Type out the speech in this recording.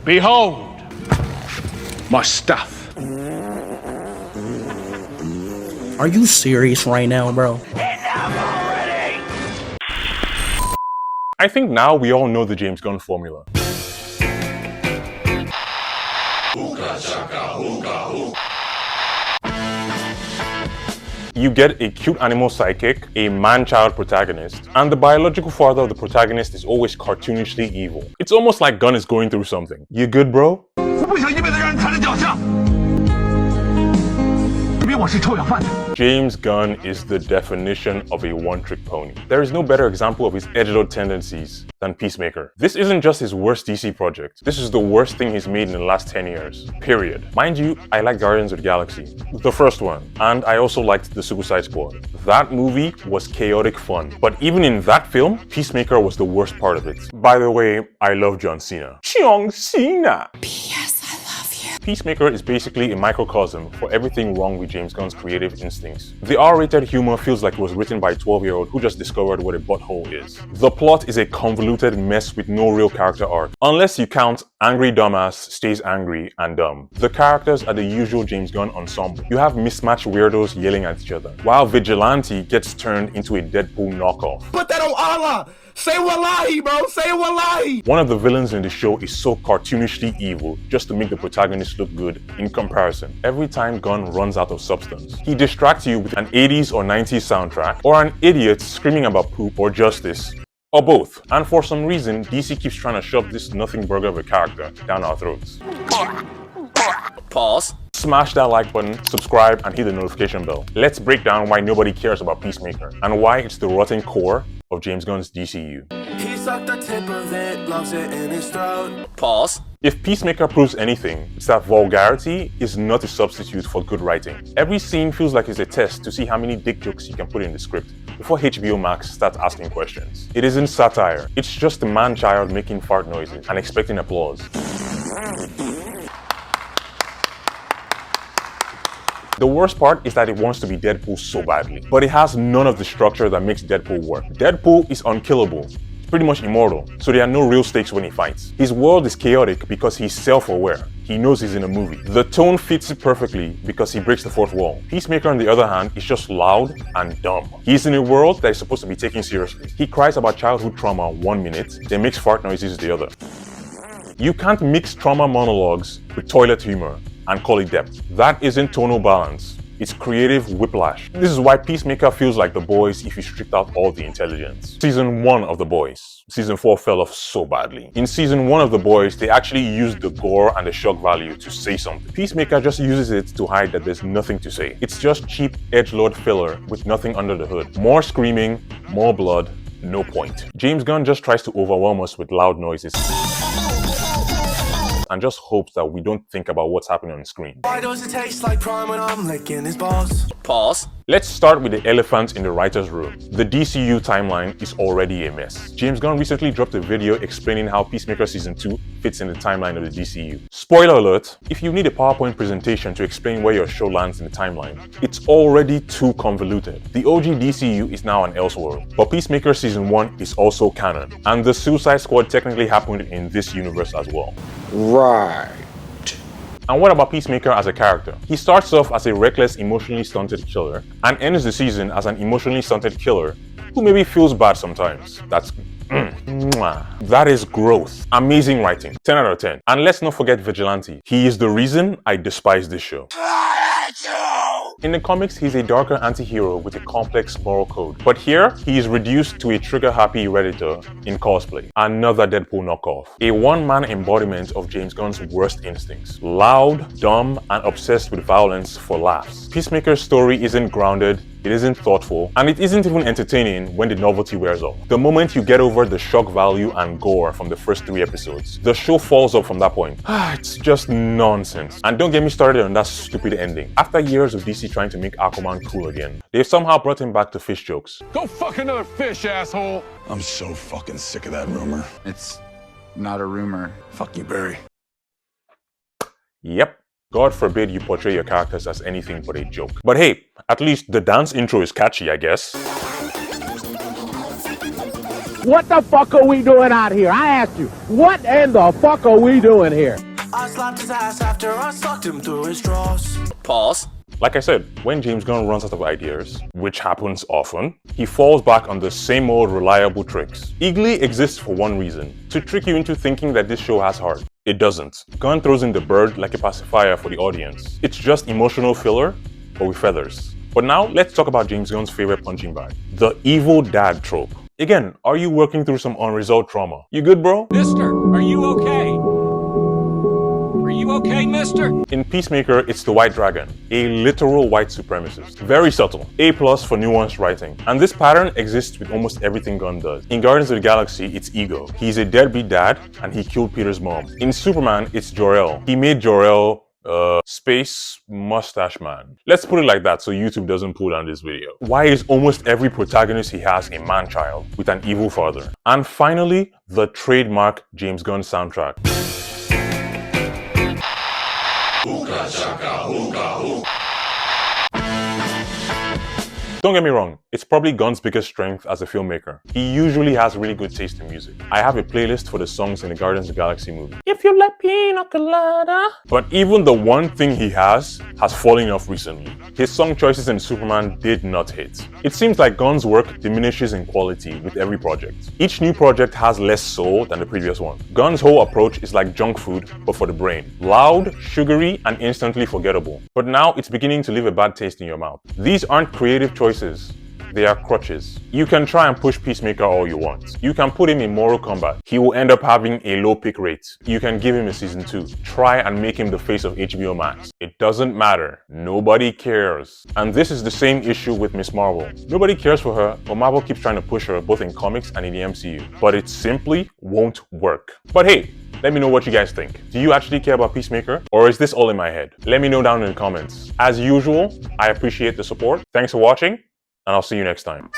Behold, my stuff. Are you serious right now, bro? I think now we all know the James Gunn formula. You get a cute animal sidekick, a man-child protagonist, and the biological father of the protagonist is always cartoonishly evil. It's almost like Gunn is going through something. You good, bro? James Gunn is the definition of a one-trick pony. There is no better example of his edgelord tendencies than Peacemaker. This isn't just his worst DC project. This is the worst thing he's made in the last 10 years. Period. Mind you, I like Guardians of the Galaxy, the first one, and I also liked the Suicide Squad. That movie was chaotic fun, but even in that film, Peacemaker was the worst part of it. By the way, I love John Cena. John Cena! Peacemaker is basically a microcosm for everything wrong with James Gunn's creative instincts. The R-rated humor feels like it was written by a 12-year-old who just discovered what a butthole is. The plot is a convoluted mess with no real character arc, unless you count Angry Dumbass Stays Angry and Dumb. The characters are the usual James Gunn ensemble. You have mismatched weirdos yelling at each other, while Vigilante gets turned into a Deadpool knockoff. Put that on Allah! Say wallahi, bro! Say wallahi! One of the villains in the show is so cartoonishly evil just to make the protagonist look good in comparison. Every time Gunn runs out of substance, he distracts you with an 80s or 90s soundtrack, or an idiot screaming about poop or justice, or both. And for some reason, DC keeps trying to shove this nothing burger of a character down our throats. Pause. Smash that like button, subscribe, and hit the notification bell. Let's break down why nobody cares about Peacemaker, and why it's the rotten core of James Gunn's DCU. He sucked the tip of it, loves it in his throat. Pause. If Peacemaker proves anything, it's that vulgarity is not a substitute for good writing. Every scene feels like it's a test to see how many dick jokes you can put in the script before HBO Max starts asking questions. It isn't satire, it's just a man-child making fart noises and expecting applause. The worst part is that it wants to be Deadpool so badly, but it has none of the structure that makes Deadpool work. Deadpool is unkillable, pretty much immortal, so there are no real stakes when he fights. His world is chaotic because he's self-aware. He knows he's in a movie. The tone fits it perfectly because he breaks the fourth wall. Peacemaker, on the other hand, is just loud and dumb. He's in a world that is supposed to be taken seriously. He cries about childhood trauma 1 minute, then makes fart noises the other. You can't mix trauma monologues with toilet humor and call it depth. That isn't tonal balance. It's creative whiplash. This is why Peacemaker feels like The Boys if you stripped out all the intelligence. Season 1 of The Boys. Season 4 fell off so badly. In Season 1 of The Boys, they actually used the gore and the shock value to say something. Peacemaker just uses it to hide that there's nothing to say. It's just cheap edgelord filler with nothing under the hood. More screaming, more blood, no point. James Gunn just tries to overwhelm us with loud noises and just hopes that we don't think about what's happening on screen. Why does it taste like prime when I'm licking his balls? Pause. Let's start with the elephant in the writer's room. The DCU timeline is already a mess. James Gunn recently dropped a video explaining how Peacemaker Season 2 fits in the timeline of the DCU. Spoiler alert, if you need a PowerPoint presentation to explain where your show lands in the timeline, it's already too convoluted. The OG DCU is now an Elseworld, but Peacemaker Season 1 is also canon, and the Suicide Squad technically happened in this universe as well. Right. And what about Peacemaker as a character? He starts off as a reckless, emotionally stunted killer and ends the season as an emotionally stunted killer who maybe feels bad sometimes. That's that is growth. Amazing writing. 10 out of 10. And let's not forget Vigilante. He is the reason I despise this show. In the comics, he's a darker anti-hero with a complex moral code. But here, he is reduced to a trigger-happy Redditor in cosplay. Another Deadpool knockoff. A one-man embodiment of James Gunn's worst instincts. Loud, dumb, and obsessed with violence for laughs. Peacemaker's story isn't grounded, it isn't thoughtful, and it isn't even entertaining when the novelty wears off. The moment you get over the shock value and gore from the first 3 episodes, the show falls off from that point. It's just nonsense. And don't get me started on that stupid ending. After years of DC trying to make Aquaman cool again, they've somehow brought him back to fish jokes. Go fuck another fish, asshole! I'm so fucking sick of that rumor. It's not a rumor. Fuck you, Barry. Yep. God forbid you portray your characters as anything but a joke. But hey, at least the dance intro is catchy, I guess. What the fuck are we doing out here? I asked you, what in the fuck are we doing here? I slapped his ass after I sucked him through his drawers. Pause. Like I said, when James Gunn runs out of ideas, which happens often, he falls back on the same old reliable tricks. Eagly exists for one reason, to trick you into thinking that this show has heart. It doesn't. Gunn throws in the bird like a pacifier for the audience. It's just emotional filler, but with feathers. But now, let's talk about James Gunn's favorite punching bag, the evil dad trope. Again, are you working through some unresolved trauma? You good, bro? Mister, are you okay? Are you okay, mister? In Peacemaker, it's the White Dragon, a literal white supremacist. Very subtle. A+ for nuanced writing. And this pattern exists with almost everything Gunn does. In Guardians of the Galaxy, it's Ego. He's a deadbeat dad, and he killed Peter's mom. In Superman, it's Jor-El. He made Jor-El space mustache man. Let's put it like that so YouTube doesn't pull down this video. Why is almost every protagonist he has a man-child with an evil father? And finally, the trademark James Gunn soundtrack. Don't get me wrong, it's probably Gunn's biggest strength as a filmmaker. He usually has really good taste in music. I have a playlist for the songs in the Guardians of the Galaxy movie. If you like pina colada. But even the one thing he has fallen off recently. His song choices in Superman did not hit. It seems like Gunn's work diminishes in quality with every project. Each new project has less soul than the previous one. Gunn's whole approach is like junk food, but for the brain. Loud, sugary, and instantly forgettable. But now it's beginning to leave a bad taste in your mouth. These aren't creative choices. They are crutches. You can try and push Peacemaker all you want. You can put him in Mortal Kombat. He will end up having a low pick rate. You can give him a season 2. Try and make him the face of HBO Max. It doesn't matter. Nobody cares. And this is the same issue with Miss Marvel. Nobody cares for her, but Marvel keeps trying to push her both in comics and in the MCU. But it simply won't work. But hey, let me know what you guys think. Do you actually care about Peacemaker? Or is this all in my head? Let me know down in the comments. As usual, I appreciate the support. Thanks for watching, and I'll see you next time.